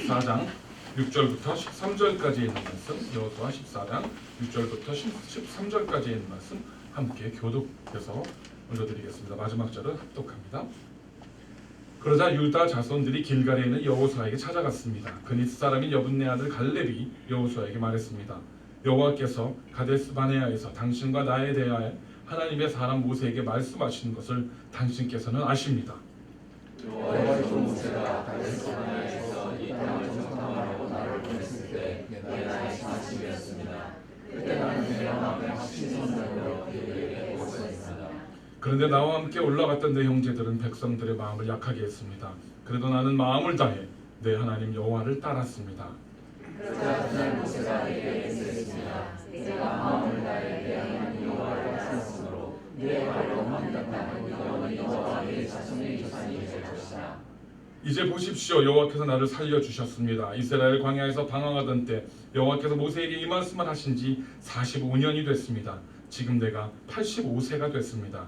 14장 6절부터 13절까지의 있는 말씀, 여호수아 14장 6절부터 13절까지의 있는 말씀 함께 교독해서 올려드리겠습니다. 마지막 절은 합독합니다. 그러자 유다 자손들이 길갈에 있는 여호수아에게 찾아갔습니다. 그닛 사람인 여분네 아들 갈렙이 여호수아에게 말했습니다. 여호와께서 가데스 바네아에서 당신과 나에 대하여 하나님의 사람 모세에게 말씀하신 것을 당신께서는 아십니다. 여호와의 종 모세가 가데스 바네아에서 이 땅을 정탐하라고 나를 보냈을 때 내 나이 40이었습니다. 그때 나는 내 마음에 확신 선자로 그에게 보고했습니다. 그런데 나와 함께 올라갔던 내 형제들은 백성들의 마음을 약하게 했습니다. 그래도 나는 마음을 다해 내 하나님 여호와를 따랐습니다. 그러자 그날 모세가 내게 맹세했습니다. 내가 마음을 다해 내 하나님 여호와를 따랐으므로 내 발로 만든 땅은 영원히 너와 내 자손의 조상이 될 것이다. 이제 보십시오. 여호와께서 나를 살려주셨습니다. 이스라엘 광야에서 방황하던 때 여호와께서 모세에게 이 말씀을 하신 지 45년이 됐습니다. 지금 내가 85세가 됐습니다.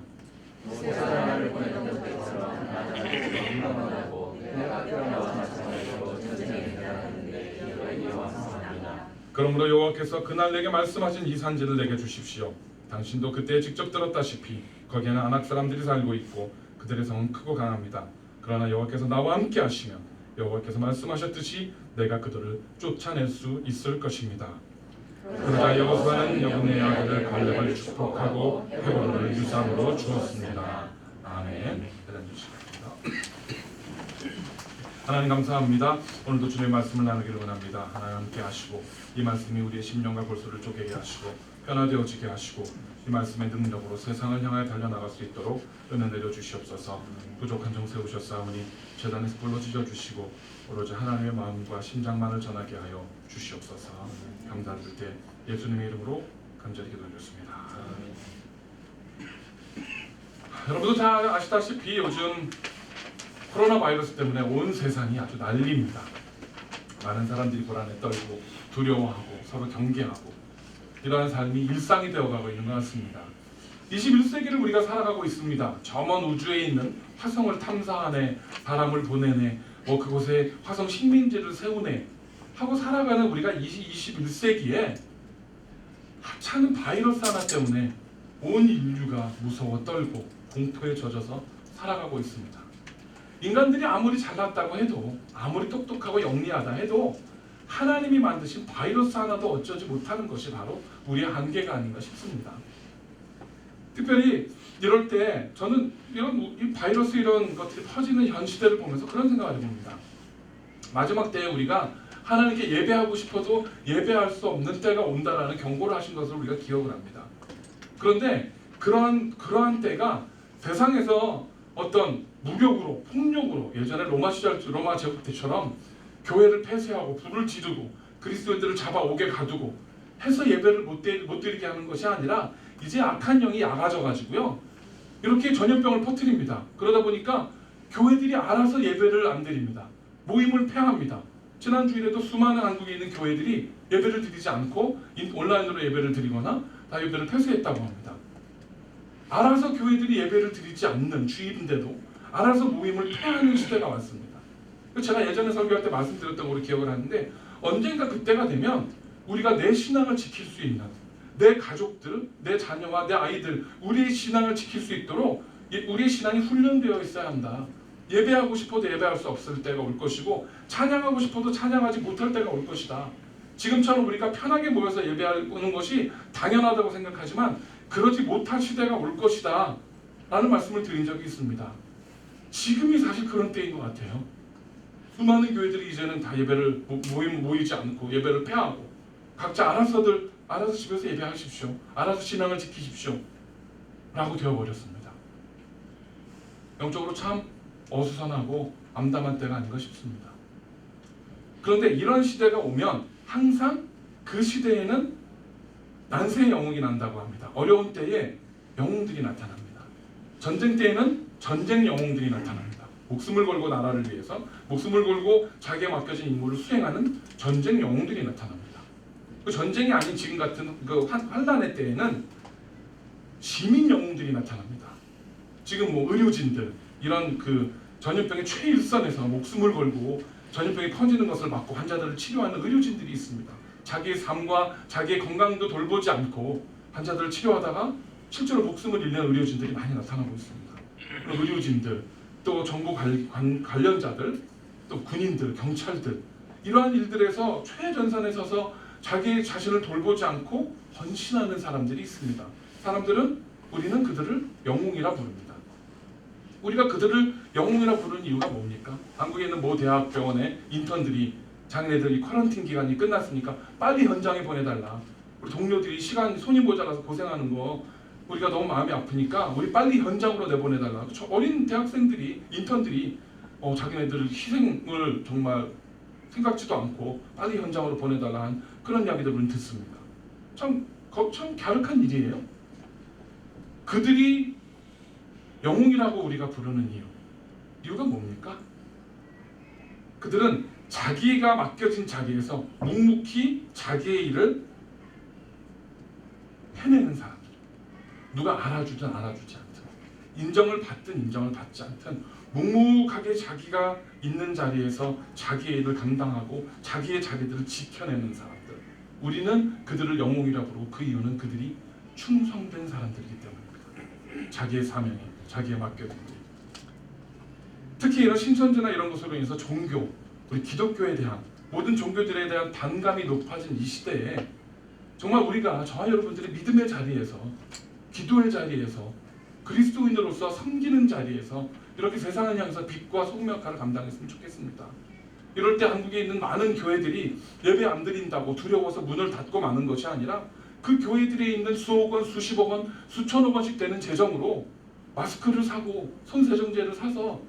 모세가 나를 보냈던 때처럼 나는 건강하고 내가 그와 마찬가지로 전쟁에 나갔는데 이후에 완성합니다. 그러므로 여호와께서 그날 내게 말씀하신 이 산지를 내게 주십시오. 당신도 그때 직접 들었다시피 거기에는 아낙 사람들이 살고 있고 그들의 성은 크고 강합니다. 그러나 여호와께서 나와 함께 하시면 여호와께서 말씀하셨듯이 내가 그들을 쫓아낼 수 있을 것입니다. 그러자 여호수아는 여분네 아들을 갈렙을 축복하고 헤브론을 유산으로 주었습니다. 아멘. 하나님 감사합니다. 오늘도 주님의 말씀을 나누기를 원합니다. 하나님 함께 하시고 이 말씀이 우리의 심령과 골수를 쪼개게 하시고 변화되어지게 하시고 이 말씀의 능력으로 세상을 향하여 달려나갈 수 있도록 은혜 내려 주시옵소서. 부족한 정 세우셨사오니 제단에서 불러지져 주시고 오로지 하나님의 마음과 심장만을 전하게 하여 주시옵소서. 감사드릴 때 예수님의 이름으로 간절히 기도드렸습니다. 여러분도 다 아시다시피 요즘 코로나 바이러스 때문에 온 세상이 아주 난리입니다. 많은 사람들이 불안에 떨고 두려워하고 서로 경계하고 이러한 삶이 일상이 되어가고 있는 것 같습니다. 21세기를 우리가 살아가고 있습니다. 저 먼 우주에 있는 화성을 탐사하네, 바람을 보내네, 그곳에 화성 식민지를 세우네 하고 살아가는 우리가 21세기에 하찮은 바이러스 하나 때문에 온 인류가 무서워 떨고 공포에 젖어서 살아가고 있습니다. 인간들이 아무리 잘났다고 해도 아무리 똑똑하고 영리하다 해도 하나님이 만드신 바이러스 하나도 어쩌지 못하는 것이 바로 우리의 한계가 아닌가 싶습니다. 특별히 이럴 때 저는 이 바이러스 이런 것들이 퍼지는 현 시대를 보면서 그런 생각을 해봅니다. 마지막 때에 우리가 하나님께 예배하고 싶어도 예배할 수 없는 때가 온다라는 경고를 하신 것을 우리가 기억을 합니다. 그런데 그러한 때가 세상에서 어떤 무력으로 폭력으로 예전에 로마 제국 때처럼 교회를 폐쇄하고 불을 지르고 그리스도인들을 잡아옥에 가두고 해서 예배를 못 드리게 하는 것이 아니라 이제 악한 영이 약아져 가지고요 이렇게 전염병을 퍼뜨립니다. 그러다 보니까 교회들이 알아서 예배를 안 드립니다. 모임을 폐합니다. 지난 주일에도 수많은 한국에 있는 교회들이 예배를 드리지 않고 온라인으로 예배를 드리거나 다 예배를 폐쇄했다고 합니다. 알아서 교회들이 예배를 드리지 않는 주일인데도 알아서 모임을 폐하는 시대가 왔습니다. 제가 예전에 설교할 때 말씀드렸던 걸 기억을 하는데 언젠가 그때가 되면 우리가 내 신앙을 지킬 수 있는 내 가족들, 내 자녀와 내 아이들 우리의 신앙을 지킬 수 있도록 우리의 신앙이 훈련되어 있어야 한다. 예배하고 싶어도 예배할 수 없을 때가 올 것이고 찬양하고 싶어도 찬양하지 못할 때가 올 것이다. 지금처럼 우리가 편하게 모여서 예배하는 것이 당연하다고 생각하지만 그러지 못할 시대가 올 것이다 라는 말씀을 드린 적이 있습니다. 지금이 사실 그런 때인 것 같아요. 수많은 교회들이 이제는 다 예배를 모이지 않고 예배를 폐하고 각자 알아서 집에서 예배하십시오. 알아서 신앙을 지키십시오 라고 되어버렸습니다. 영적으로 참 어수선하고 암담한 때가 아닌가 싶습니다. 그런데 이런 시대가 오면 항상 그 시대에는 난세의 영웅이 난다고 합니다. 어려운 때에 영웅들이 나타납니다. 전쟁 때에는 전쟁 영웅들이 나타납니다. 목숨을 걸고 나라를 위해서 목숨을 걸고 자기에 맡겨진 임무를 수행하는 전쟁 영웅들이 나타납니다. 그 전쟁이 아닌 지금 같은 그 환란의 때에는 시민 영웅들이 나타납니다. 지금 의료진들 이런 그 전염병의 최일선에서 목숨을 걸고 전염병이 퍼지는 것을 막고 환자들을 치료하는 의료진들이 있습니다. 자기의 삶과 자기의 건강도 돌보지 않고 환자들을 치료하다가 실제로 목숨을 잃는 의료진들이 많이 나타나고 있습니다. 의료진들, 또 정부 관련자들, 또 군인들, 경찰들, 이러한 일들에서 최전선에 서서 자기 자신을 돌보지 않고 헌신하는 사람들이 있습니다. 우리는 그들을 영웅이라 부릅니다. 우리가 그들을 영웅이라 부르는 이유가 뭡니까? 한국에 있는 모 대학병원의 인턴들이 자기네들이 쿼런틴 기간이 끝났으니까 빨리 현장에 보내달라. 우리 동료들이 손이 모자라서 고생하는 거 우리가 너무 마음이 아프니까 우리 빨리 현장으로 내보내달라. 어린 대학생들이, 인턴들이 자기네들 희생을 정말 생각지도 않고 빨리 현장으로 보내달라 한 그런 이야기들을 우리는 듣습니다. 참 갸륵한 일이에요. 그들이 영웅이라고 우리가 부르는 이유가 뭡니까? 그들은 자기가 맡겨진 자리에서 묵묵히 자기의 일을 해내는 사람들. 누가 알아주든 알아주지 않든, 인정을 받든 인정을 받지 않든 묵묵하게 자기가 있는 자리에서 자기의 일을 감당하고 자기의 자리들을 지켜내는 사람들. 우리는 그들을 영웅이라 부르고 그 이유는 그들이 충성된 사람들이기 때문입니다. 자기의 사명에, 자기의 맡겨진 일. 특히 이런 신천지나 이런 것으로 인해서 종교, 우리 기독교에 대한 모든 종교들에 대한 반감이 높아진 이 시대에 정말 우리가 저와 여러분들의 믿음의 자리에서, 기도의 자리에서, 그리스도인으로서 섬기는 자리에서 이렇게 세상을 향해서 빛과 소금의 역할을 감당했으면 좋겠습니다. 이럴 때 한국에 있는 많은 교회들이 예배 안 드린다고 두려워서 문을 닫고 마는 것이 아니라 그 교회들에 있는 수억 원, 수십억 원, 수천억 원씩 되는 재정으로 마스크를 사고 손세정제를 사서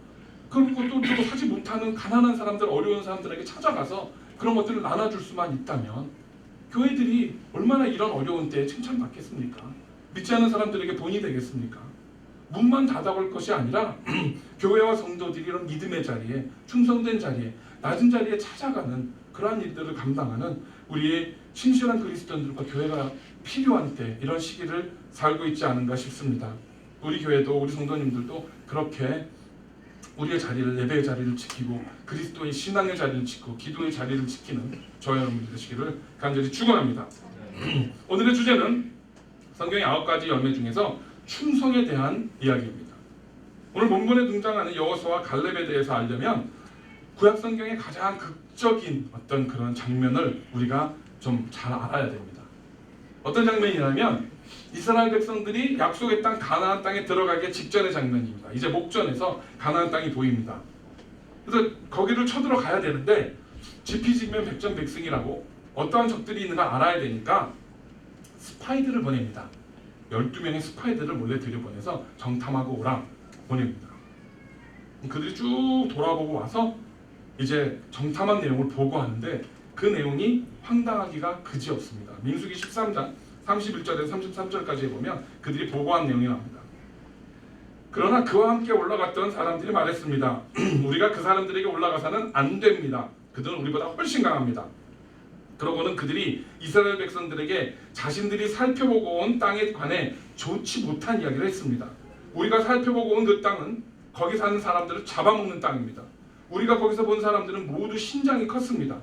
그리고 또 사지 못하는 가난한 사람들, 어려운 사람들에게 찾아가서 그런 것들을 나눠줄 수만 있다면 교회들이 얼마나 이런 어려운 때에 칭찬받겠습니까? 믿지 않는 사람들에게 본이 되겠습니까? 문만 닫아볼 것이 아니라 교회와 성도들이 이런 믿음의 자리에, 충성된 자리에, 낮은 자리에 찾아가는 그러한 일들을 감당하는 우리의 신실한 그리스도인들과 교회가 필요한 때, 이런 시기를 살고 있지 않은가 싶습니다. 우리 교회도, 우리 성도님들도 그렇게 우리의 자리를, 예배의 자리를 지키고 그리스도의 신앙의 자리를 지키고 기도의 자리를 지키는 저와 여러분들 되시기를 간절히 축원합니다. 오늘의 주제는 성경의 9가지 열매 중에서 충성에 대한 이야기입니다. 오늘 본문에 등장하는 여호수아와 갈렙에 대해서 알려면 구약 성경의 가장 극적인 어떤 그런 장면을 우리가 좀 잘 알아야 됩니다. 어떤 장면이냐면 이스라엘 백성들이 약속의 땅 가나안 땅에 들어가기 직전의 장면입니다. 이제 목전에서 가나안 땅이 보입니다. 그래서 거기를 쳐들어가야 되는데 지피지기면 백전백승이라고 어떠한 적들이 있는가 알아야 되니까 스파이들을 보냅니다. 12명의 스파이들을 몰래 들여보내서 정탐하고 오라 보냅니다. 그들이 쭉 돌아보고 와서 이제 정탐한 내용을 보고하는데 그 내용이 황당하기가 그지없습니다. 민수기 13장 31절에서 33절까지 보면 그들이 보고한 내용이 나옵니다. 그러나 그와 함께 올라갔던 사람들이 말했습니다. 우리가 그 사람들에게 올라가서는 안 됩니다. 그들은 우리보다 훨씬 강합니다. 그러고는 그들이 이스라엘 백성들에게 자신들이 살펴보고 온 땅에 관해 좋지 못한 이야기를 했습니다. 우리가 살펴보고 온 그 땅은 거기 사는 사람들을 잡아먹는 땅입니다. 우리가 거기서 본 사람들은 모두 신장이 컸습니다.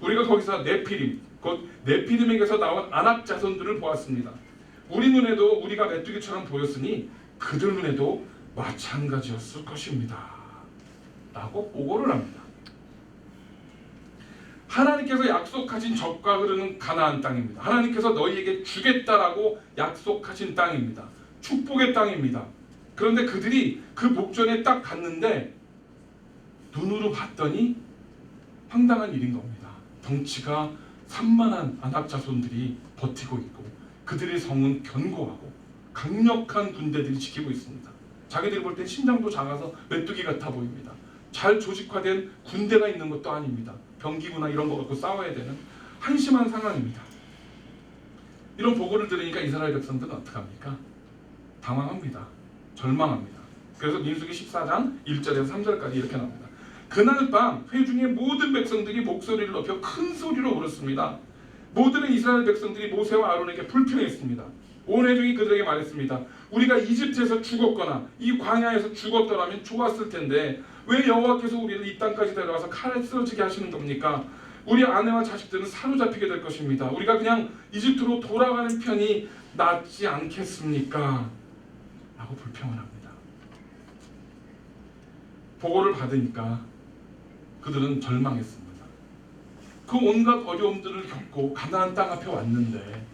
우리가 거기서 네피림, 곧 네피림에게서 나온 아낙 자손들을 보았습니다. 우리 눈에도 우리가 메뚜기처럼 보였으니 그들 눈에도 마찬가지였을 것입니다. 라고 보고를 합니다. 하나님께서 약속하신 젖과 흐르는 가나안 땅입니다. 하나님께서 너희에게 주겠다라고 약속하신 땅입니다. 축복의 땅입니다. 그런데 그들이 그 목전에 딱 갔는데 눈으로 봤더니 황당한 일인 겁니다. 덩치가 산만한 아낙 자손들이 버티고 있고 그들의 성은 견고하고 강력한 군대들이 지키고 있습니다. 자기들이 볼 땐 신장도 작아서 메뚜기 같아 보입니다. 잘 조직화된 군대가 있는 것도 아닙니다. 병기구나 이런 거 갖고 싸워야 되는 한심한 상황입니다. 이런 보고를 들으니까 이스라엘 백성들은 어떡합니까? 당황합니다. 절망합니다. 그래서 민수기 14장 1절에서 3절까지 이렇게 나옵니다. 그날 밤 회중의 모든 백성들이 목소리를 높여 큰 소리로 울었습니다. 모든 이스라엘 백성들이 모세와 아론에게 불평했습니다. 온 회중이 그들에게 말했습니다. 우리가 이집트에서 죽었거나 이 광야에서 죽었더라면 좋았을 텐데 왜 여호와께서 우리를 이 땅까지 데려와서 칼에 쓰러지게 하시는 겁니까? 우리 아내와 자식들은 사로잡히게 될 것입니다. 우리가 그냥 이집트로 돌아가는 편이 낫지 않겠습니까? 라고 불평을 합니다. 보고를 받으니까 그들은 절망했습니다. 그 온갖 어려움들을 겪고 가나안 땅 앞에 왔는데,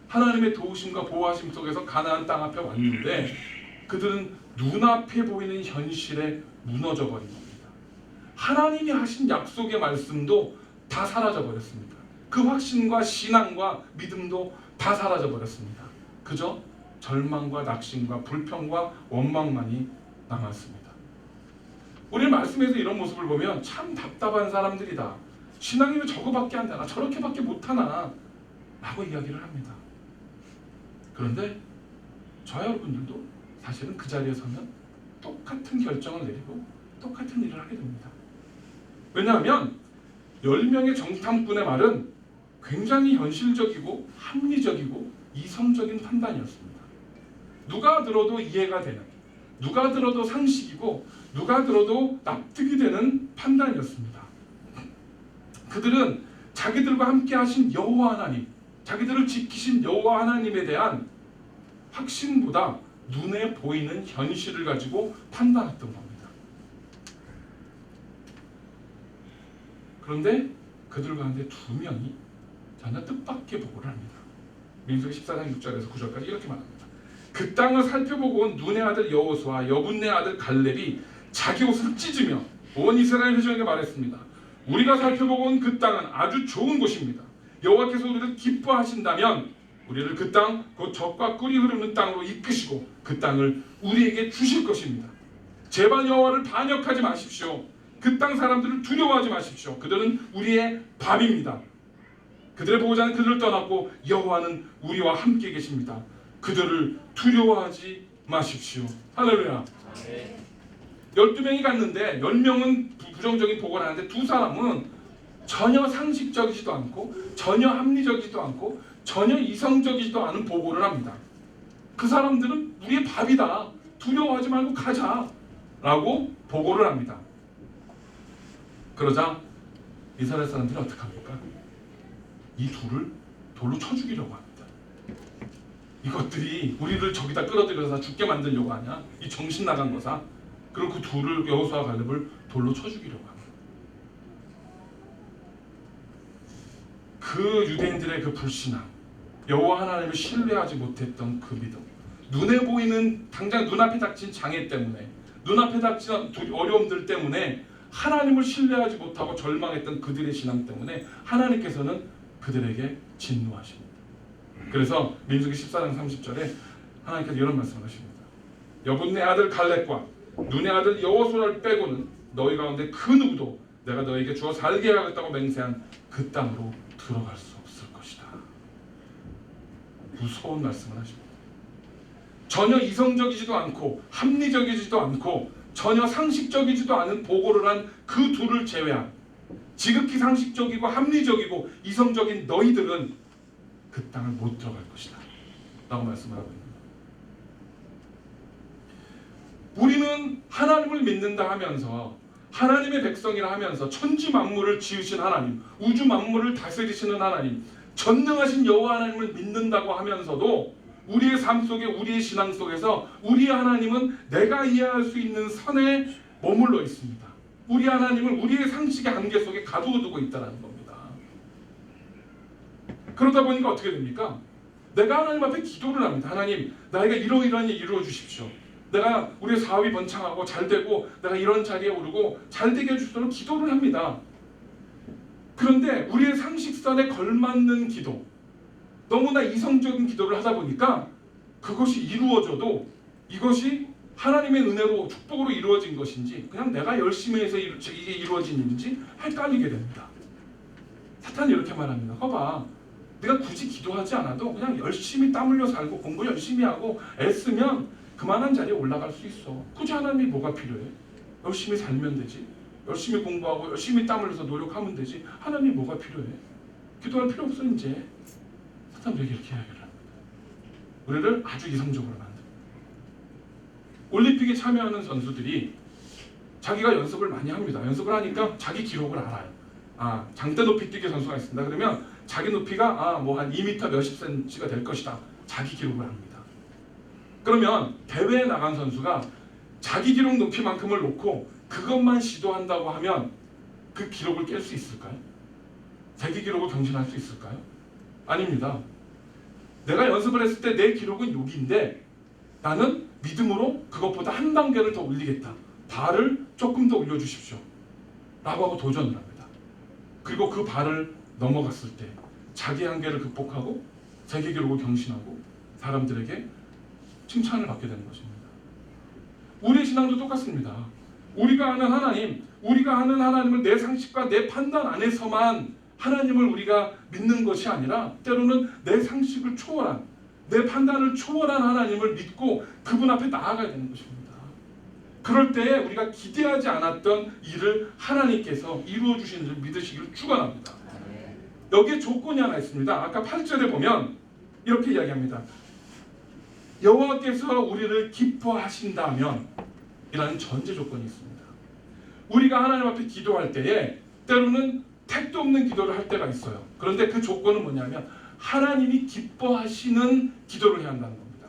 하나님의 도우심과 보호하심 속에서 가나안 땅 앞에 왔는데 그들은 눈앞에 보이는 현실에 무너져 버린 겁니다. 하나님이 하신 약속의 말씀도 다 사라져 버렸습니다. 그 확신과 신앙과 믿음도 다 사라져 버렸습니다. 그저 절망과 낙심과 불평과 원망만이 남았습니다. 우리 말씀에서 이런 모습을 보면 참 답답한 사람들이다. 신앙이 왜 저거밖에 안 되나, 저렇게밖에 못하나 라고 이야기를 합니다. 그런데 저와 여러분들도 사실은 그 자리에 서면 똑같은 결정을 내리고 똑같은 일을 하게 됩니다. 왜냐하면 10명의 정탐꾼의 말은 굉장히 현실적이고 합리적이고 이성적인 판단이었습니다. 누가 들어도 이해가 되는, 누가 들어도 상식이고 누가 들어도 납득이 되는 판단이었습니다. 그들은 자기들과 함께 하신 여호와 하나님, 자기들을 지키신 여호와 하나님에 대한 확신보다 눈에 보이는 현실을 가지고 판단했던 겁니다. 그런데 그들 가운데 2명이 전혀 뜻밖의 보고를 합니다. 민수기 14장 6절에서 9절까지 이렇게 말합니다. 그 땅을 살펴보고 온 눈의 아들 여호수아 여분네 아들 갈렙이 자기 옷을 찢으며 온 이스라엘 회중에게 말했습니다. 우리가 살펴보고 온 그 땅은 아주 좋은 곳입니다. 여호와께서 우리를 기뻐하신다면 우리를 그 땅, 곧 젖과 꿀이 흐르는 땅으로 이끄시고 그 땅을 우리에게 주실 것입니다. 제발 여호와를 반역하지 마십시오. 그 땅 사람들을 두려워하지 마십시오. 그들은 우리의 밥입니다. 그들의 보호자는 그들을 떠났고 여호와는 우리와 함께 계십니다. 그들을 두려워하지 마십시오. 할렐루야. 12명이 갔는데 10명은 부정적인 보고를 하는데 2사람은 전혀 상식적이지도 않고 전혀 합리적이지도 않고 전혀 이성적이지도 않은 보고를 합니다. 그 사람들은 우리의 밥이다, 두려워하지 말고 가자 라고 보고를 합니다. 그러자 이스라엘 사람들이 어떻게 합니까? 이 둘을 돌로 쳐 죽이려고 합니다. 이것들이 우리를 저기다 끌어들여서 죽게 만들려고 하냐, 이 정신 나간 거사. 그리고 그 둘을, 여호수아와 갈렙을 돌로 쳐 죽이려고 합니다. 그 유대인들의 그 불신앙, 여호와 하나님을 신뢰하지 못했던 그 믿음, 눈에 보이는 당장 눈앞에 닥친 장애 때문에, 눈앞에 닥친 어려움들 때문에 하나님을 신뢰하지 못하고 절망했던 그들의 신앙 때문에 하나님께서는 그들에게 진노하십니다. 그래서 민수기 14장 30절에 하나님께서 이런 말씀을 하십니다. 여분네 아들 갈렙과 눈의 아들 여호수아를 빼고는 너희 가운데 그 누구도 내가 너에게 주어 살게 하겠다고 맹세한 그 땅으로 들어갈 수 없을 것이다. 무서운 말씀을 하십니다. 전혀 이성적이지도 않고 합리적이지도 않고 전혀 상식적이지도 않은 보고를 한 그 둘을 제외한 지극히 상식적이고 합리적이고 이성적인 너희들은 그 땅을 못 들어갈 것이다 라고 말씀을 하고 있습니다. 우리는 하나님을 믿는다 하면서, 하나님의 백성이라 하면서, 천지 만물을 지으신 하나님, 우주 만물을 다스리시는 하나님, 전능하신 여호와 하나님을 믿는다고 하면서도 우리의 삶 속에, 우리의 신앙 속에서 우리의 하나님은 내가 이해할 수 있는 선에 머물러 있습니다. 우리 하나님은 우리의 상식의 한계 속에 가두어두고 있다는 겁니다. 그러다 보니까 어떻게 됩니까? 내가 하나님 앞에 기도를 합니다. 하나님, 나에게 이러이러한 일 이루어 주십시오. 내가 우리의 사업이 번창하고 잘되고 내가 이런 자리에 오르고 잘되게 해주시도록 기도를 합니다. 그런데 우리의 상식선에 걸맞는 기도, 너무나 이성적인 기도를 하다 보니까 그것이 이루어져도 이것이 하나님의 은혜로 축복으로 이루어진 것인지 그냥 내가 열심히 해서 이게 이루어진 일인지 헷갈리게 됩니다. 사탄이 이렇게 말합니다. 봐봐, 내가 굳이 기도하지 않아도 그냥 열심히 땀 흘려 살고 공부 열심히 하고 애쓰면 그만한 자리에 올라갈 수 있어. 굳이 하나님이 뭐가 필요해? 열심히 살면 되지. 열심히 공부하고 열심히 땀 흘려서 노력하면 되지. 하나님이 뭐가 필요해? 기도할 필요 없어 이제. 사탄이 이렇게 이야기를 합니다. 우리를 아주 이성적으로 만듭니다. 올림픽에 참여하는 선수들이 자기가 연습을 많이 합니다. 연습을 하니까 자기 기록을 알아요. 장대 높이 뛰기 선수가 있습니다. 그러면 자기 높이가 뭐 한 2m 몇십 cm가 될 것이다. 자기 기록을 합니다. 그러면 대회에 나간 선수가 자기 기록 높이만큼을 놓고 그것만 시도한다고 하면 그 기록을 깰 수 있을까요? 세계 기록을 경신할 수 있을까요? 아닙니다. 내가 연습을 했을 때 내 기록은 여기인데 나는 믿음으로 그것보다 한 단계를 더 올리겠다. 발을 조금 더 올려주십시오. 라고 하고 도전을 합니다. 그리고 그 발을 넘어갔을 때 자기 한계를 극복하고 세계 기록을 경신하고 사람들에게 칭찬을 받게 되는 것입니다. 우리의 신앙도 똑같습니다. 우리가 아는 하나님을 내 상식과 내 판단 안에서만 하나님을 우리가 믿는 것이 아니라 때로는 내 상식을 초월한, 내 판단을 초월한 하나님을 믿고 그분 앞에 나아가야 되는 것입니다. 그럴 때에 우리가 기대하지 않았던 일을 하나님께서 이루어 주시는 줄 믿으시기를 축원합니다. 여기에 조건이 하나 있습니다. 아까 8절에 보면 이렇게 이야기합니다. 여호와께서 우리를 기뻐하신다면 이라는 전제 조건이 있습니다. 우리가 하나님 앞에 기도할 때에 때로는 택도 없는 기도를 할 때가 있어요. 그런데 그 조건은 뭐냐면 하나님이 기뻐하시는 기도를 해야 한다는 겁니다.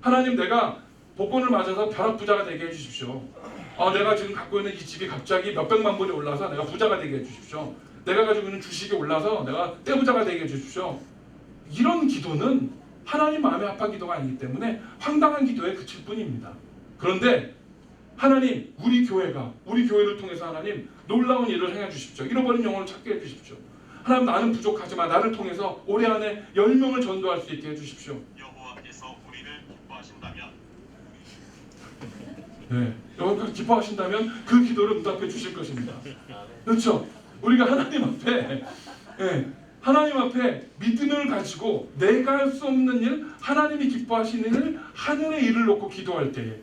하나님, 내가 복권을 맞아서 벼락부자가 되게 해주십시오. 내가 지금 갖고 있는 이 집이 갑자기 몇백만 불이 올라서 내가 부자가 되게 해주십시오. 내가 가지고 있는 주식이 올라서 내가 떼부자가 되게 해주십시오. 이런 기도는 하나님 마음에 합한 기도가 아니기 때문에 황당한 기도에 그칠 뿐입니다. 그런데 하나님, 우리 교회를 통해서 하나님 놀라운 일을 행해 주십시오. 잃어버린 영혼을 찾게 해 주십시오. 하나님, 나는 부족하지만 나를 통해서 올해 안에 10명을 전도할 수 있게 해 주십시오. 여호와께서 우리를 기뻐하신다면, 여호와께서 기뻐하신다면 그 기도를 응답해 주실 것입니다. 그렇죠? 우리가 하나님 앞에 믿음을 가지고 내가 할 수 없는 일, 하나님이 기뻐하시는 일, 하늘의 일을 놓고 기도할 때에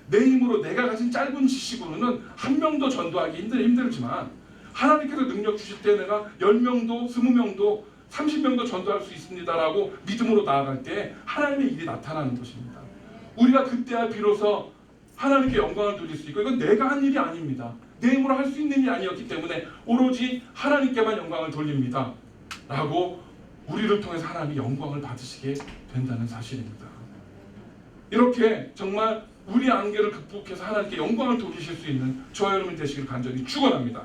내 힘으로 내가 가진 짧은 지식으로는 한 명도 전도하기 힘들지만 하나님께서 능력 주실 때 내가 10명도 20명도 30명도 전도할 수 있습니다라고 믿음으로 나아갈 때 하나님의 일이 나타나는 것입니다. 우리가 그때야 비로소 하나님께 영광을 돌릴 수 있고, 이건 내가 한 일이 아닙니다. 내 힘으로 할 수 있는 일이 아니었기 때문에 오로지 하나님께만 영광을 돌립니다 라고 우리를 통해서 하나님이 영광을 받으시게 된다는 사실입니다. 이렇게 정말 우리 한계를 극복해서 하나님께 영광을 돌리실 수 있는 저와 여러분 되시길 간절히 축원합니다.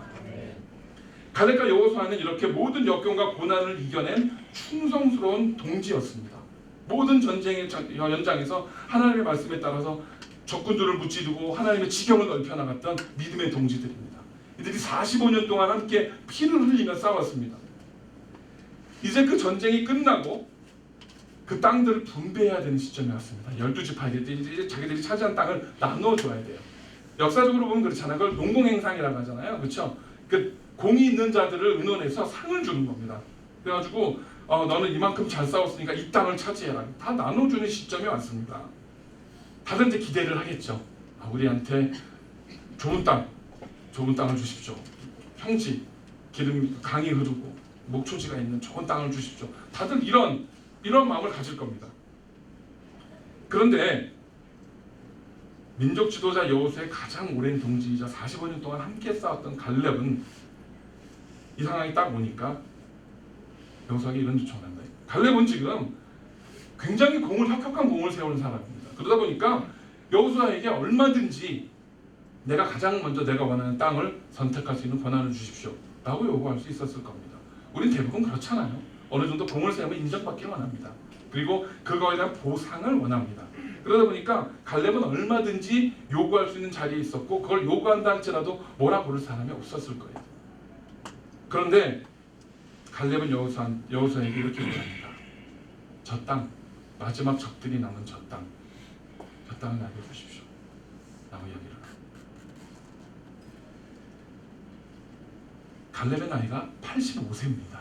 갈렙과 여호수아는 이렇게 모든 역경과 고난을 이겨낸 충성스러운 동지였습니다. 모든 전쟁의 연장에서 하나님의 말씀에 따라서 적군들을 무찌르고 하나님의 지경을 넓혀나갔던 믿음의 동지들입니다. 이들이 45년 동안 함께 피를 흘리며 싸웠습니다. 이제 그 전쟁이 끝나고 그 땅들을 분배해야 되는 시점이 왔습니다. 12지파에게 이제 자기들이 차지한 땅을 나눠줘야 돼요. 역사적으로 보면 그렇잖아요. 그걸 농공행상이라고 하잖아요. 그렇죠? 그 공이 있는 자들을 의논해서 상을 주는 겁니다. 그래가지고 너는 이만큼 잘 싸웠으니까 이 땅을 차지해라. 다 나눠주는 시점이 왔습니다. 다들 이제 기대를 하겠죠. 우리한테 좋은 땅을 주십시오. 평지, 강이 흐르고 목초지가 있는 좋은 땅을 주십시오. 다들 이런 마음을 가질 겁니다. 그런데 민족 지도자 여호수아의 가장 오랜 동지이자 45년 동안 함께 싸웠던 갈렙은 이 상황이 딱 오니까 여호수아에게 이런 요청을 한다. 갈렙은 지금 굉장히 혁혁한 공을 세우는 사람입니다. 그러다 보니까 여호수아에게 얼마든지 가장 먼저 내가 원하는 땅을 선택할 수 있는 권한을 주십시오 라고 요구할 수 있었을 겁니다. 우린 대부분 그렇잖아요. 어느 정도 공을 세우면 인정받기를 원합니다. 그리고 그거에 대한 보상을 원합니다. 그러다 보니까 갈렙은 얼마든지 요구할 수 있는 자리에 있었고, 그걸 요구한다 할지라도 뭐라 부를 사람이 없었을 거예요. 그런데 갈렙은 여호수아에게 이렇게 말합니다. 저 땅, 마지막 적들이 남은 저 땅을 나에게 주십시오 라고 이야기를 합니다. 갈렙의 나이가 85세입니다.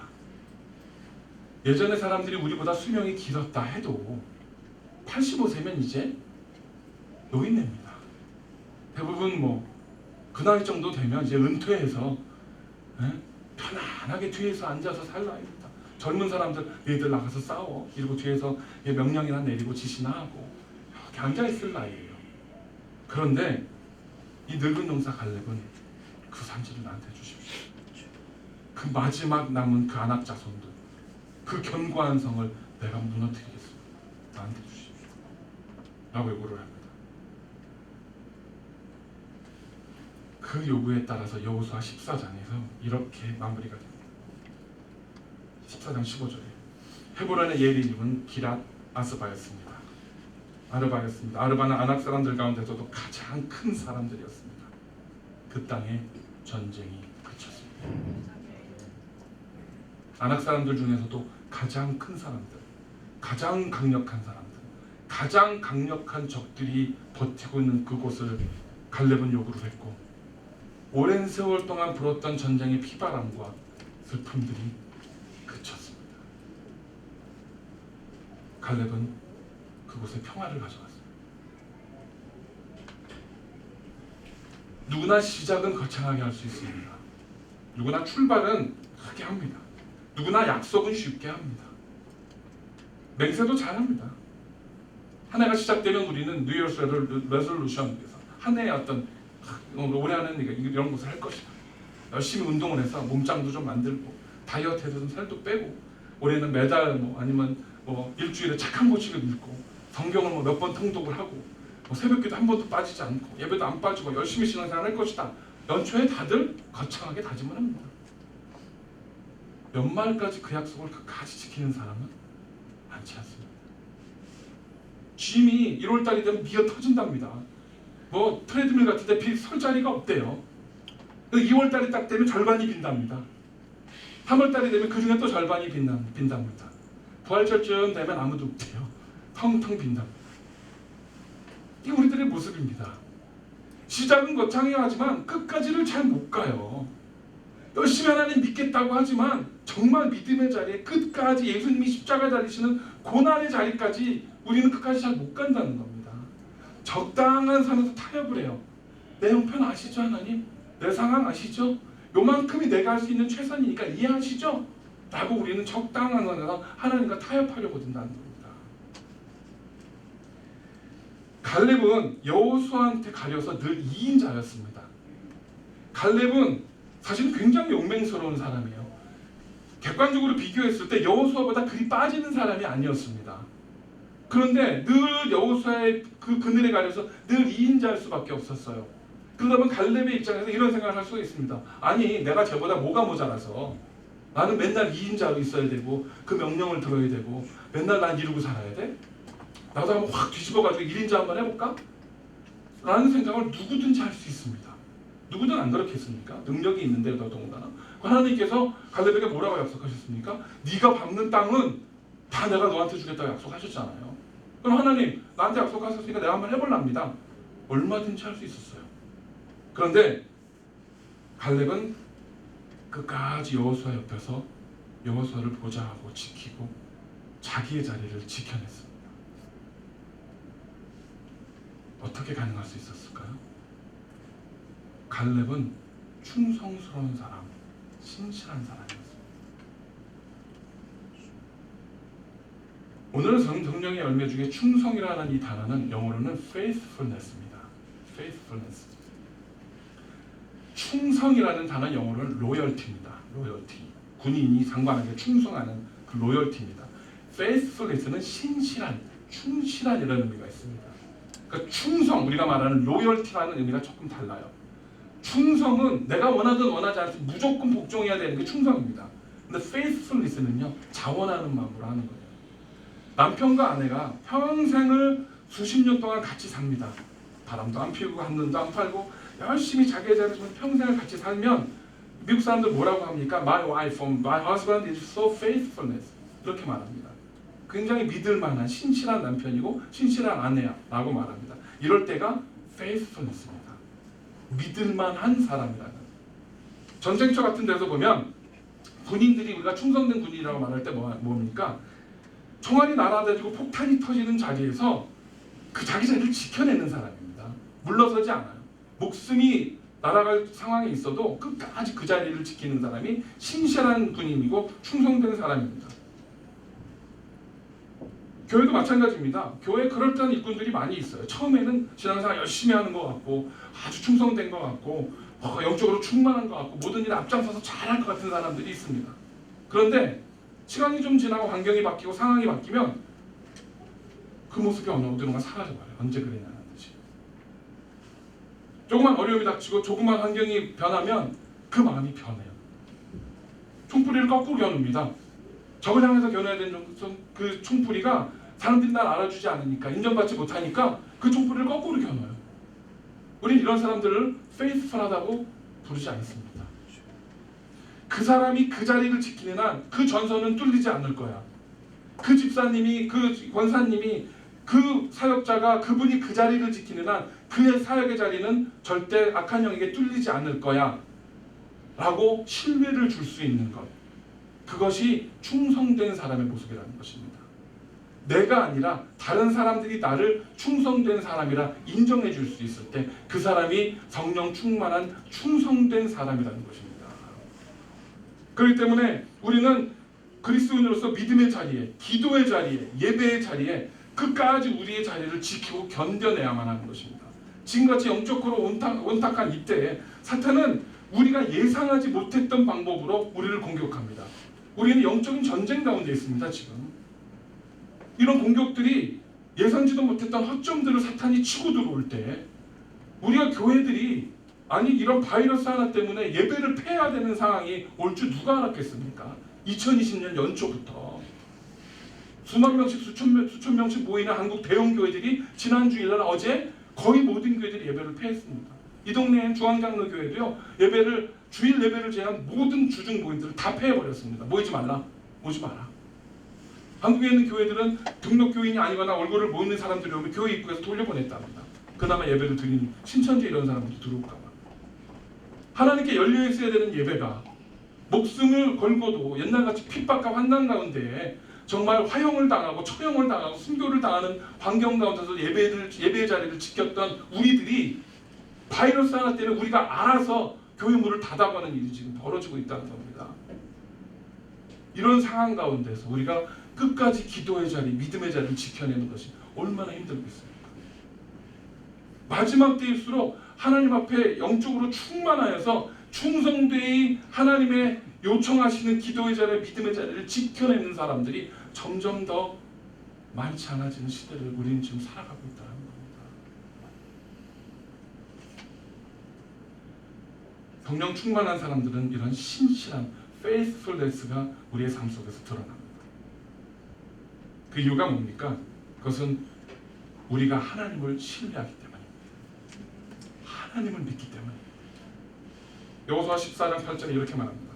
예전에 사람들이 우리보다 수명이 길었다 해도 85세면 이제 노인네입니다. 대부분 그 나이 정도 되면 이제 은퇴해서 편안하게 뒤에서 앉아서 살 나이입니다. 젊은 사람들 너희들 나가서 싸워 이러고 뒤에서 명령이나 내리고 지시나 하고 이렇게 앉아있을 나이에요. 그런데 이 늙은 용사 갈렙은 그 산지를 나한테 주십시오. 그 마지막 남은 그 안악 자손들, 그 견고한 성을 내가 무너뜨리겠습니다. 나한테 주십시오. 라고 요구를 합니다. 그 요구에 따라서 여호수아 14장에서 이렇게 마무리가 됩니다. 14장 15절에 헤브론의 예리 이름은 기랏 아스바였습니다. 아르바였습니다. 아르바는 아낙 사람들 가운데서도 가장 큰 사람들이었습니다. 그 땅에 전쟁이 그쳤습니다. 아낙 사람들 중에서도 가장 큰 사람들, 가장 강력한 사람들, 가장 강력한 적들이 버티고 있는 그곳을 갈렙은 요구를 했고, 오랜 세월 동안 불었던 전쟁의 피바람과 슬픔들이 그쳤습니다. 갈렙은 그곳에 평화를 가져왔습니다. 누구나 시작은 거창하게 할 수 있습니다. 누구나 출발은 크게 합니다. 누구나 약속은 쉽게 합니다. 맹세도 잘합니다. 한 해가 시작되면 우리는 New Year's Resolution, 한 해의 어떤 올해 안에는 이런 것을 할 것이다. 열심히 운동을 해서 몸짱도 좀 만들고 다이어트해서 좀 살도 빼고 올해는 매달 아니면 일주일에 책 한 권씩을 읽고 성경을 몇 번 통독을 하고 새벽기도 한 번도 빠지지 않고 예배도 안 빠지고 열심히 신앙생활 할 것이다. 연초에 다들 거창하게 다짐을 합니다. 연말까지 그 약속을 끝까지 지키는 사람은 많지 않습니다. 짐이 1월달이 되면 미어 터진답니다. 트레드밀 같은 데 설 자리가 없대요. 2월달이 딱 되면 절반이 빈답니다. 3월달이 되면 그 중에 또 절반이 빈답니다. 부활절쯤 되면 아무도 없대요. 텅텅 빈답니다. 이게 우리들의 모습입니다. 시작은 거창해야 하지만 끝까지를 잘 못 가요. 열심히 하나님 믿겠다고 하지만 정말 믿음의 자리에 끝까지 예수님이 십자가 달리시는 고난의 자리까지 우리는 끝까지 잘 못 간다는 겁니다. 적당한 선에서 타협을 해요. 내 형편 아시죠 하나님? 내 상황 아시죠? 요만큼이 내가 할 수 있는 최선이니까 이해하시죠? 라고 우리는 적당한 선에서 하나님과 타협하려고 든다는 겁니다. 갈렙은 여호수아한테 가려서 늘 2인자였습니다. 갈렙은 사실 굉장히 용맹스러운 사람이에요. 객관적으로 비교했을 때 여호수아보다 그리 빠지는 사람이 아니었습니다. 그런데 늘 여호수아의 그 그늘에 가려서 늘 2인자일 수밖에 없었어요. 그러다 보면 갈렙의 입장에서 이런 생각을 할 수가 있습니다. 아니 내가 쟤보다 뭐가 모자라서 나는 맨날 2인자로 있어야 되고 그 명령을 들어야 되고 맨날 난 이루고 살아야 돼? 나도 한번 확 뒤집어가지고 1인자 한번 해볼까? 라는 생각을 누구든지 할 수 있습니다. 누구든 안 그렇겠습니까? 능력이 있는데 더더군다나 하나님께서 갈렙에게 뭐라고 약속하셨습니까? 네가 밟는 땅은 다 내가 너한테 주겠다고 약속하셨잖아요. 그럼 하나님 나한테 약속하셨으니까 내가 한번 해볼랍니다. 얼마든지 할 수 있었어요. 그런데 갈렙은 끝까지 여호수아 옆에서 여호수아를 보좌하고 지키고 자기의 자리를 지켜냈습니다. 어떻게 가능할 수 있었을까요? 갈렙은 충성스러운 사람, 신실한 사람이었습니다. 오늘 성령의 열매 중에 충성이라는 이 단어는 영어로는 faithfulness입니다. faithfulness. 충성이라는 단어 영어로는 loyalty입니다. loyalty. 군인이 상관에게 충성하는 그 loyalty입니다. faithfulness는 신실한, 충실한 이라는 의미가 있습니다. 그러니까 충성, 우리가 말하는 loyalty라는 의미가 조금 달라요. 충성은 내가 원하든 원하지 않든 무조건 복종해야 되는 게 충성입니다. 근데 faithfulness는요, 자원하는 마음으로 하는 거예요. 남편과 아내가 평생을 수십 년 동안 같이 삽니다. 바람도 안 피우고 한눈도 안 팔고 열심히 자기의 자리에서 평생을 같이 살면 미국 사람들 뭐라고 합니까? My wife, my husband is so faithfulness. 이렇게 말합니다. 굉장히 믿을 만한 신실한 남편이고 신실한 아내야 라고 말합니다. 이럴 때가 faithfulness입니다. 믿을 만한 사람이라는. 전쟁터 같은 데서 보면 군인들이 우리가 충성된 군인이라고 말할 때 뭡니까? 총알이 날아다니고 폭탄이 터지는 자리에서 그 자기 자리를 지켜내는 사람입니다. 물러서지 않아요. 목숨이 날아갈 상황에 있어도 끝까지 그 자리를 지키는 사람이 신실한 군인이고 충성된 사람입니다. 교회도 마찬가지입니다. 교회에 그럴듯한 일꾼들이 많이 있어요. 처음에는 신앙생활 열심히 하는 것 같고 아주 충성된 것 같고 영적으로 충만한 것 같고 모든 일에 앞장서서 잘할 것 같은 사람들이 있습니다. 그런데 시간이 좀 지나고 환경이 바뀌고 상황이 바뀌면 그 모습이 어느 정도가 사라져버려요. 언제 그랬냐는 듯이. 조그만 어려움이 닥치고 조그만 환경이 변하면 그 마음이 변해요. 총뿌리를 거꾸로 겨눕니다. 적을 향해서 겨눠야 되는 그 총뿌리가 사람들이 날 알아주지 않으니까 인정받지 못하니까 그 총뿌리를 거꾸로 겨눠요. 우린 이런 사람들을 faithful하다고 부르지 않습니다. 그 사람이 그 자리를 지키는 한 그 전선은 뚫리지 않을 거야. 그 집사님이, 그 권사님이, 그 사역자가 그분이 그 자리를 지키는 한 그의 사역의 자리는 절대 악한 영에게 뚫리지 않을 거야 라고 신뢰를 줄 수 있는 것, 그것이 충성된 사람의 모습이라는 것입니다. 내가 아니라 다른 사람들이 나를 충성된 사람이라 인정해 줄 수 있을 때 그 사람이 성령 충만한 충성된 사람이라는 것입니다. 그렇기 때문에 우리는 그리스도인으로서 믿음의 자리에, 기도의 자리에, 예배의 자리에 끝까지 우리의 자리를 지키고 견뎌내야만 하는 것입니다. 지금같이 영적으로 온탁한 이때에 사탄은 우리가 예상하지 못했던 방법으로 우리를 공격합니다. 우리는 영적인 전쟁 가운데 있습니다. 지금 이런 공격들이 예상지도 못했던 허점들을 사탄이 치고 들어올 때 우리가 교회들이 아니 이런 바이러스 하나 때문에 예배를 폐해야 되는 상황이 올 줄 누가 알았겠습니까? 2020년 연초부터 수만 명씩 수천 명씩 모이는 한국 대형 교회들이 지난 주일날 어제 거의 모든 교회들이 예배를 폐했습니다. 이 동네엔 중앙장로 교회도요, 예배를 주일 예배를 제한 모든 주중 모임들을 다 폐해버렸습니다. 모이지 말라, 오지 마라. 한국에 있는 교회들은 등록 교인이 아니거나 얼굴을 모이는 사람들이 오면 교회 입구에서 돌려보냈답니다. 그나마 예배를 드리는 신천지 이런 사람들이 들어올까봐. 하나님께 열려 있어야 되는 예배가 목숨을 걸고도 옛날같이 핍박과 환난 가운데 정말 화형을 당하고 처형을 당하고 순교를 당하는 환경 가운데서 예배의 자리를 지켰던 우리들이 바이러스 하나 때문에 우리가 알아서 교회 문을 닫아가는 일이 지금 벌어지고 있다는 겁니다. 이런 상황 가운데서 우리가 끝까지 기도의 자리, 믿음의 자리를 지켜내는 것이 얼마나 힘들겠습니까? 마지막 때일수록 하나님 앞에 영적으로 충만하여서 충성되이 하나님의 요청하시는 기도의 자리, 믿음의 자리를 지켜내는 사람들이 점점 더 많지 않아지는 시대를 우리는 지금 살아가고 있다는 겁니다. 성령 충만한 사람들은 이런 신실한 faithfulness가 우리의 삶 속에서 드러납니다. 그 이유가 뭡니까? 그것은 우리가 하나님을 신뢰하기 때문입니다. 하나님을 믿기 때문입니다. 여호수아 14장 8절에 이렇게 말합니다.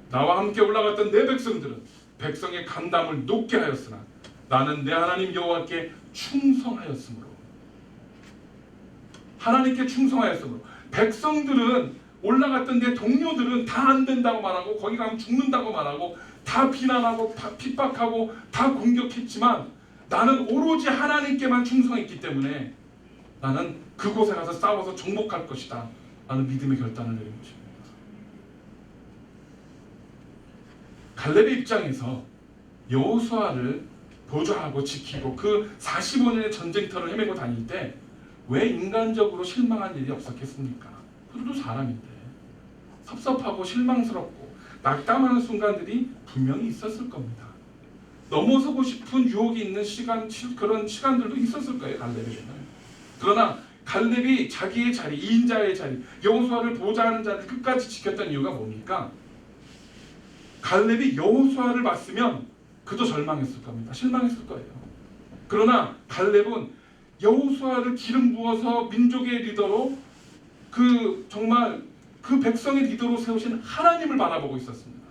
나와 함께 올라갔던 내 백성들은 백성의 간담을 높게 하였으나 나는 내 하나님 여호와께 충성하였으므로. 하나님께 충성하였으므로. 백성들은 올라갔던 내 동료들은 다 안 된다고 말하고 거기 가면 죽는다고 말하고 다 비난하고 핍박하고 다 공격했지만 나는 오로지 하나님께만 충성했기 때문에 나는 그곳에 가서 싸워서 정복할 것이다 라는 믿음의 결단을 내린 것입니다. 갈렙의 입장에서 여호수아를 보좌하고 지키고 그 45년의 전쟁터를 헤매고 다닐 때 왜 인간적으로 실망한 일이 없었겠습니까? 그들도 사람인데 섭섭하고 실망스럽고 낙담하는 순간들이 분명히 있었을 겁니다. 넘어서고 싶은 유혹이 있는 그런 시간들도 있었을 거예요. 갈렙에게는. 그러나 갈렙이 자기의 자리, 2인자의 자리, 여호수아를 보좌하는 자리를 끝까지 지켰던 이유가 뭡니까? 갈렙이 여호수아를 봤으면 그도 절망했을 겁니다. 실망했을 거예요. 그러나 갈렙은 여호수아를 기름 부어서 민족의 리더로 정말 그 백성의 리더로 세우신 하나님을 바라보고 있었습니다.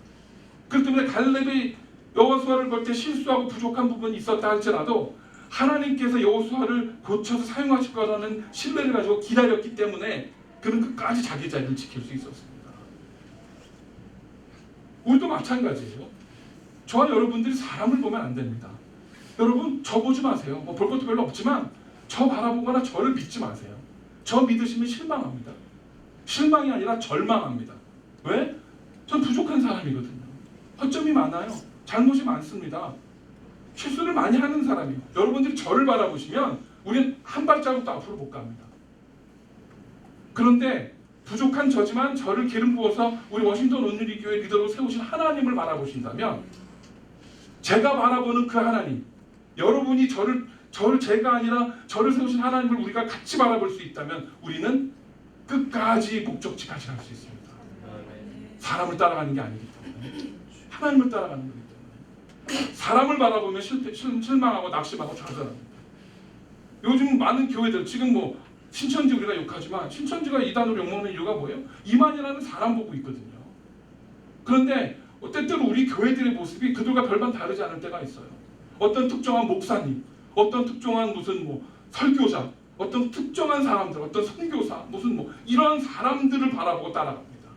그렇기 때문에 갈렙이 여호수아를 볼 때 실수하고 부족한 부분이 있었다 할지라도 하나님께서 여호수아를 고쳐서 사용하실 거라는 신뢰를 가지고 기다렸기 때문에 그는 끝까지 자기 자리를 지킬 수 있었습니다. 우리도 마찬가지예요. 저와 여러분들이 사람을 보면 안 됩니다. 여러분 저 보지 마세요. 볼 것도 별로 없지만 저 바라보거나 저를 믿지 마세요. 저 믿으시면 실망합니다. 실망이 아니라 절망합니다. 왜? 전 부족한 사람이거든요. 허점이 많아요. 잘못이 많습니다. 실수를 많이 하는 사람이에요. 여러분들이 저를 바라보시면 우리는 한 발자국도 앞으로 못 갑니다. 그런데 부족한 저지만 저를 기름 부어서 우리 워싱턴 온누리 교회 리더로 세우신 하나님을 바라보신다면, 제가 바라보는 그 하나님, 여러분이 저를 제가 아니라 저를 세우신 하나님을 우리가 같이 바라볼 수 있다면 우리는 끝까지 목적지까지 갈 수 있습니다. 사람을 따라가는 게 아니기 때문에, 하나님을 따라가는 거기 때문에. 사람을 바라보면 실망하고 낙심하고 좌절합니다. 요즘 많은 교회들, 지금 뭐 신천지 우리가 욕하지만 신천지가 이단으로 욕먹는 이유가 뭐예요? 이만이라는 사람 보고 있거든요. 그런데 때때로 우리 교회들의 모습이 그들과 별반 다르지 않을 때가 있어요. 어떤 특정한 목사님, 어떤 특정한 무슨 뭐 설교자, 어떤 특정한 사람들, 어떤 선교사, 무슨 뭐 이런 사람들을 바라보고 따라갑니다.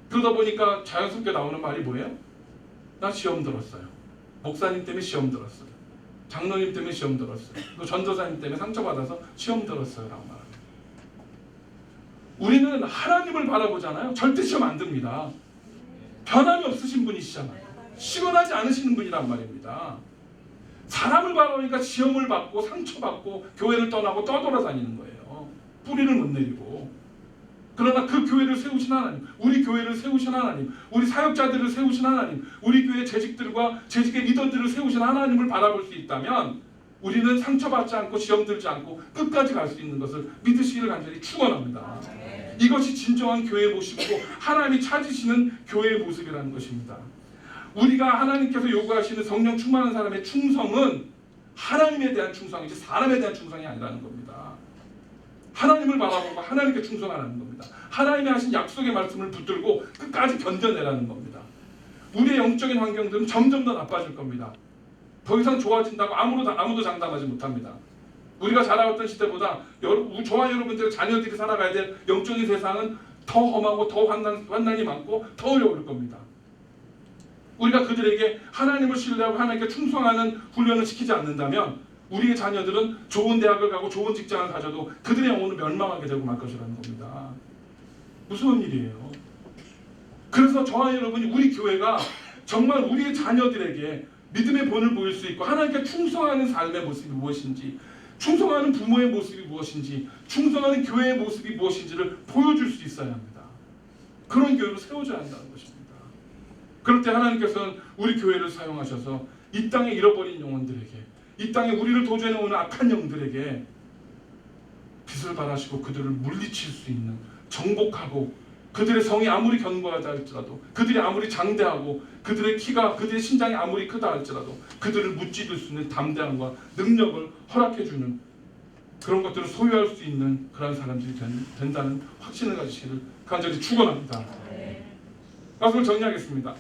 그러다 보니까 자연스럽게 나오는 말이 뭐예요? 나 시험 들었어요. 목사님 때문에 시험 들었어요. 장로님 때문에 시험 들었어요. 또 전도사님 때문에 상처받아서 시험 들었어요 라고 말합니다. 우리는 하나님을 바라보잖아요. 절대 시험 안 듭니다. 변함이 없으신 분이시잖아요. 시원하지 않으시는 분이란 말입니다. 사람을 바라보니까 시험을 받고 상처받고 교회를 떠나고 떠돌아다니는 거예요. 뿌리를 못 내리고. 그러나 그 교회를 세우신 하나님, 우리 교회를 세우신 하나님, 우리 사역자들을 세우신 하나님, 우리 교회 재직들과 재직의 리더들을 세우신 하나님을 바라볼 수 있다면 우리는 상처받지 않고 시험 들지 않고 끝까지 갈 수 있는 것을 믿으시기를 간절히 축원합니다. 이것이 진정한 교회의 모습이고 하나님이 찾으시는 교회의 모습이라는 것입니다. 우리가 하나님께서 요구하시는 성령 충만한 사람의 충성은 하나님에 대한 충성이지 사람에 대한 충성이 아니라는 겁니다. 하나님을 바라보고 하나님께 충성하라는 겁니다. 하나님이 하신 약속의 말씀을 붙들고 끝까지 견뎌내라는 겁니다. 우리의 영적인 환경들은 점점 더 나빠질 겁니다. 더 이상 좋아진다고 아무도 장담하지 못합니다. 우리가 자라왔던 시대보다 저와 여러분들의 자녀들이 살아가야 될 영적인 세상은 더 험하고 더 환난이 많고 더 어려울 겁니다. 우리가 그들에게 하나님을 신뢰하고 하나님께 충성하는 훈련을 시키지 않는다면 우리의 자녀들은 좋은 대학을 가고 좋은 직장을 가져도 그들의 영혼은 멸망하게 되고 말 것이라는 겁니다. 무서운 일이에요. 그래서 저와 여러분이 우리 교회가 정말 우리의 자녀들에게 믿음의 본을 보일 수 있고 하나님께 충성하는 삶의 모습이 무엇인지, 충성하는 부모의 모습이 무엇인지, 충성하는 교회의 모습이 무엇인지를 보여줄 수 있어야 합니다. 그런 교회로 세워져야 한다는 것입니다. 그럴 때 하나님께서는 우리 교회를 사용하셔서 이 땅에 잃어버린 영혼들에게, 이 땅에 우리를 도전해오는 악한 영들에게 빛을 발하시고 그들을 물리칠 수 있는, 정복하고 그들의 성이 아무리 견고하다 할지라도, 그들이 아무리 장대하고 그들의 키가, 그들의 신장이 아무리 크다 할지라도 그들을 무찌를 수 있는 담대함과 능력을 허락해주는 그런 것들을 소유할 수 있는 그런 사람들이 된다는 확신을 가지시기를 간절히 축원합니다. 말씀을 정리하겠습니다.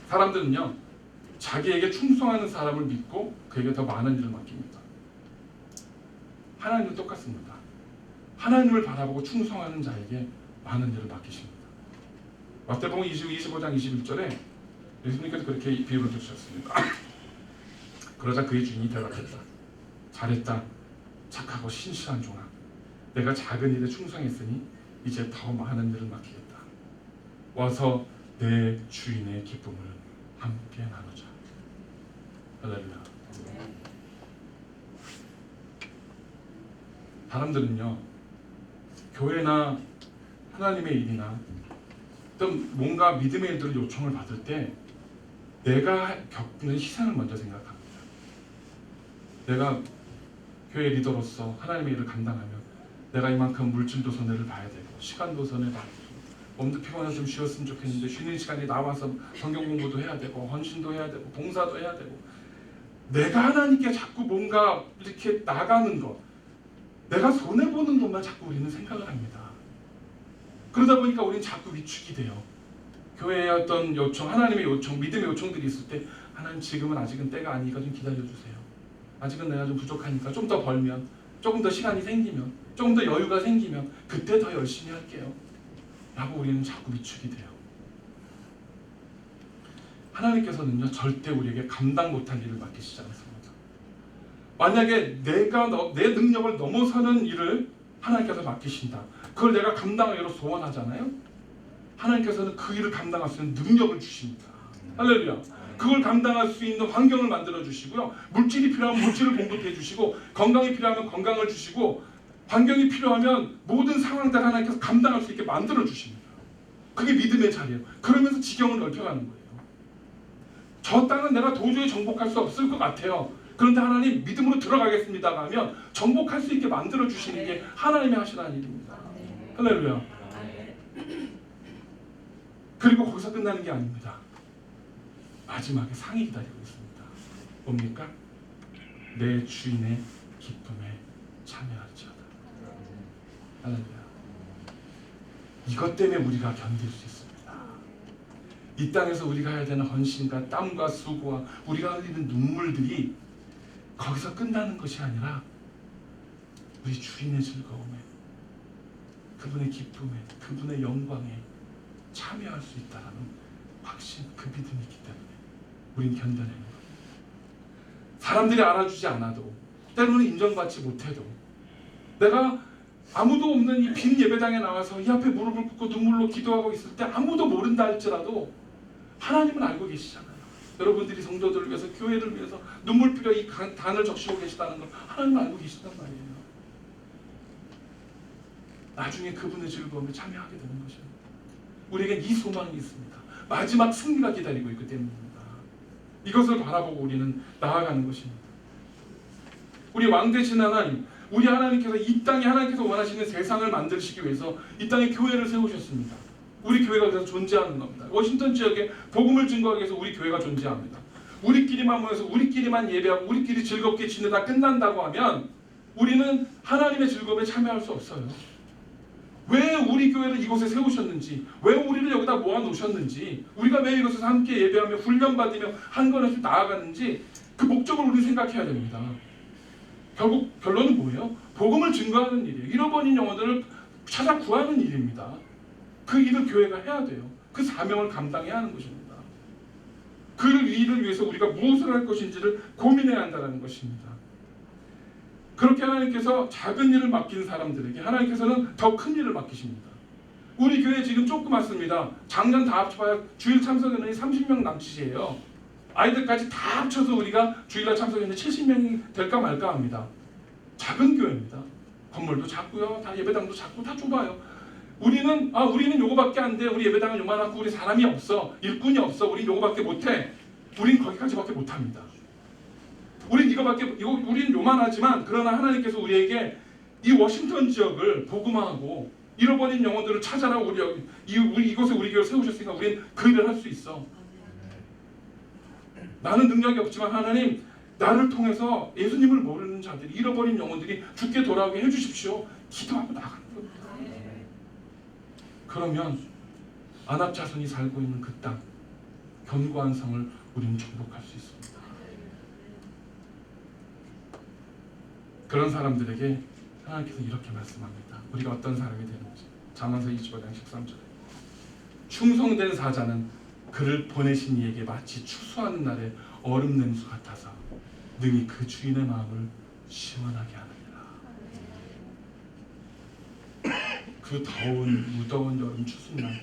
사람들은요, 자기에게 충성하는 사람을 믿고 그에게 더 많은 일을 맡깁니다. 하나님은 똑같습니다. 하나님을 바라보고 충성하는 자에게 많은 일을 맡기십니다. 마태복음 25장 21절에 예수님께서 그렇게 비유를 주셨습니다. 그러자 그의 주인이 대답했다. 잘했다. 착하고 신실한 종아. 내가 작은 일에 충성했으니 이제 더 많은 일을 맡기겠다. 와서 내 주인의 기쁨을 함께 나누자. 할렐루야. 사람들은요, 교회나 하나님의 일이나 어떤 뭔가 믿음의 일들을 요청을 받을 때 내가 겪는 희생을 먼저 생각합니다. 내가 교회 리더로서 하나님의 일을 감당하면 내가 이만큼 물질도 손해를 봐야 되고 시간도 손해봐야 되고 몸도 피곤해서 좀 쉬었으면 좋겠는데 쉬는 시간에 나와서 성경 공부도 해야 되고 헌신도 해야 되고 봉사도 해야 되고, 내가 하나님께 자꾸 뭔가 이렇게 나가는 것, 내가 손해보는 것만 자꾸 우리는 생각을 합니다. 그러다 보니까 우리는 자꾸 위축이 돼요. 교회의 어떤 요청, 하나님의 요청, 믿음의 요청들이 있을 때 하나님 지금은 아직은 때가 아니니까 좀 기다려주세요. 아직은 내가 좀 부족하니까 좀 더 벌면, 조금 더 시간이 생기면, 조금 더 여유가 생기면 그때 더 열심히 할게요 라고 우리는 자꾸 위축이 돼요. 하나님께서는요, 절대 우리에게 감당 못할 일을 맡기시지 않습니다. 만약에 내가 내 능력을 넘어서는 일을 하나님께서 맡기신다. 그걸 내가 감당하기로 소원하잖아요. 하나님께서는 그 일을 감당할 수 있는 능력을 주십니다. 할렐루야. 그걸 감당할 수 있는 환경을 만들어 주시고요. 물질이 필요하면 물질을 공급해 주시고, 건강이 필요하면 건강을 주시고, 환경이 필요하면 모든 상황들 하나님께서 감당할 수 있게 만들어 주십니다. 그게 믿음의 자리예요. 그러면서 지경을 넓혀가는 거예요. 저 땅은 내가 도저히 정복할 수 없을 것 같아요. 그런데 하나님 믿음으로 들어가겠습니다 하면 정복할 수 있게 만들어 주시는 게 하나님의 하시는 일입니다. 할렐루야. 그리고 거기서 끝나는 게 아닙니다. 마지막에 상이 기다리고 있습니다. 뭡니까? 내 주인의 기쁨에 참여할지어다. 할렐루야. 이것 때문에 우리가 견딜 수 있습니다. 이 땅에서 우리가 해야 되는 헌신과 땀과 수고와 우리가 흘리는 눈물들이 거기서 끝나는 것이 아니라 우리 주인의 즐거움에, 그분의 기쁨에, 그분의 영광에 참여할 수 있다는 확신, 그 믿음이 있기 때문에 우린 견뎌내는 겁니다. 사람들이 알아주지 않아도, 때로는 인정받지 못해도, 내가 아무도 없는 이 빈 예배당에 나와서 이 앞에 무릎을 꿇고 눈물로 기도하고 있을 때 아무도 모른다 할지라도 하나님은 알고 계시잖아요. 여러분들이 성도들을 위해서, 교회를 위해서 눈물흘려 이 단을 적시고 계시다는 걸 하나님은 알고 계시단 말이에요. 나중에 그분의 즐거움에 참여하게 되는 것입니다. 우리에겐 이 소망이 있습니다. 마지막 승리가 기다리고 있기 때문입니다. 이것을 바라보고 우리는 나아가는 것입니다. 우리 왕 되신 하나님, 우리 하나님께서 이 땅에 하나님께서 원하시는 세상을 만드시기 위해서 이 땅에 교회를 세우셨습니다. 우리 교회가 그래서 존재하는 겁니다. 워싱턴 지역에 복음을 증거하기 위해서 우리 교회가 존재합니다. 우리끼리만 모여서 우리끼리만 예배하고 우리끼리 즐겁게 지내다 끝난다고 하면 우리는 하나님의 즐거움에 참여할 수 없어요. 왜 우리 교회를 이곳에 세우셨는지, 왜 우리를 여기다 모아놓으셨는지, 우리가 왜 이곳에서 함께 예배하며 훈련받으며 한 걸음씩 나아가는지 그 목적을 우리는 생각해야 됩니다. 결국 결론은 뭐예요? 복음을 증거하는 일이에요. 잃어버린 영혼들을 찾아 구하는 일입니다. 그 일을 교회가 해야 돼요. 그 사명을 감당해야 하는 것입니다. 그 일을 위해서 우리가 무엇을 할 것인지를 고민해야 한다는 것입니다. 그렇게 하나님께서 작은 일을 맡긴 사람들에게 하나님께서는 더 큰 일을 맡기십니다. 우리 교회 지금 조그맣습니다. 작년 다 합쳐봐야 주일 참석 인원이 30명 남짓이에요. 아이들까지 다 합쳐서 우리가 주일날 참석 인원이 70명이 될까 말까 합니다. 작은 교회입니다. 건물도 작고요, 다 예배당도 작고 다 좁아요. 우리는 요거밖에 안 돼. 우리 예배당은 요만하고 우리 사람이 없어. 일꾼이 없어. 우린 요거밖에 못해. 우린 거기까지밖에 못합니다. 우린 우린 요만하지만 그러나 하나님께서 우리에게 이 워싱턴 지역을 복음화하고 잃어버린 영혼들을 찾아라 우리 이곳에 우리 교회를 세우셨으니까 우린 그 일을 할 수 있어. 나는 능력이 없지만 하나님, 나를 통해서 예수님을 모르는 자들이, 잃어버린 영혼들이 죽게 돌아오게 해주십시오. 기도하고 나가는 겁니다. 그러면 안압 자손이 살고 있는 그 땅, 견고한 성을 우리는 정복할 수 있습니다. 그런 사람들에게 하나님께서 이렇게 말씀합니다. 우리가 어떤 사람이 되는지. 잠언서 25장 13절에 충성된 사자는 그를 보내신 이에게 마치 추수하는 날에 얼음 냉수 같아서 능히 그 주인의 마음을 시원하게 하느니라. 그 더운 무더운 여름 추수날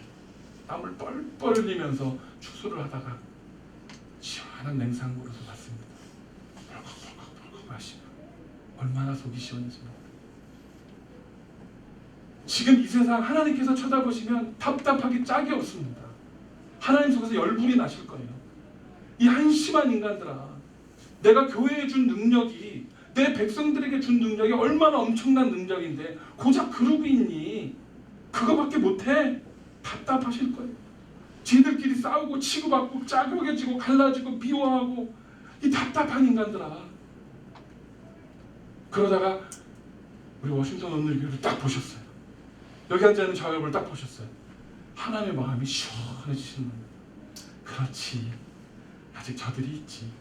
땀을 뻘뻘 흘리면서 추수를 하다가 시원한 냉장고로서 맞습니다. 벌컥벌컥 마시고 얼마나 속이 시원해집니까? 지금 이 세상 하나님께서 쳐다보시면 답답하기 짝이 없습니다. 하나님 속에서 열불이 나실 거예요. 이 한심한 인간들아, 내가 교회에 준 능력이, 내 백성들에게 준 능력이 얼마나 엄청난 능력인데 고작 그러고 있니? 그거밖에 못해? 답답하실 거예요. 지들끼리 싸우고 치고받고 짜고겨지고 갈라지고 미워하고, 이 답답한 인간들아. 그러다가 우리 워싱턴 오늘교회를 딱 보셨어요. 여기 앉아있는 저 여러분을 딱 보셨어요. 하나님의 마음이 시원해지시는 겁니다. 그렇지, 아직 저들이 있지.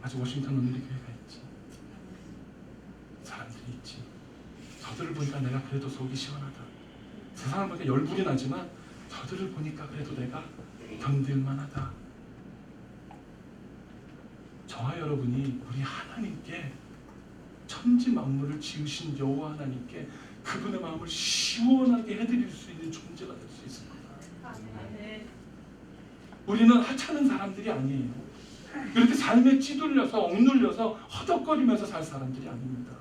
아직 워싱턴 오늘교회가 있지. 사람들이 있지. 저들을 보니까 내가 그래도 속이 시원하다. 세상을 보니까 열불이 나지만 저들을 보니까 그래도 내가 견딜만하다. 저와 여러분이 우리 하나님께 천지 만물을 지으신 여호와 하나님께 그분의 마음을 시원하게 해드릴 수 있는 존재가 될 수 있을 거예요. 우리는 하찮은 사람들이 아니에요. 그렇게 삶에 찌들려서 억눌려서 허덕거리면서 살 사람들이 아닙니다.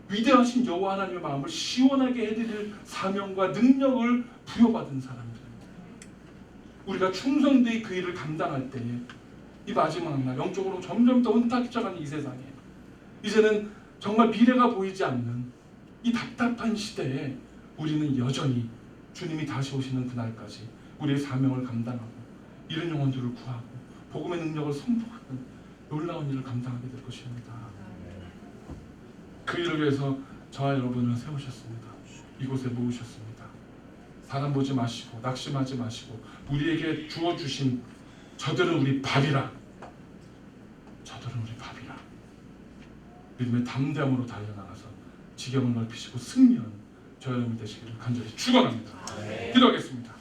위대하신 여호와 하나님의 마음을 시원하게 해드릴 사명과 능력을 부여받은 사람들. 우리가 충성되이 그 일을 감당할 때에 이 마지막 날 영적으로 점점 더 혼탁해져가는 이 세상에 이제는 정말 미래가 보이지 않는 이 답답한 시대에 우리는 여전히 주님이 다시 오시는 그날까지 우리의 사명을 감당하고 잃은 영혼들을 구하고 복음의 능력을 선포하는 놀라운 일을 감당하게 될 것입니다. 그 일을 위해서 저와 여러분을 세우셨습니다. 이곳에 모으셨습니다. 사람 보지 마시고 낙심하지 마시고 우리에게 주어주신 저들은 우리 밥이라, 저들은 우리 밥이라 믿음의 담대함으로 달려나가서 지경을 넓히시고 승리하는 저와 여러분 되시기를 간절히 축원합니다. 기도하겠습니다.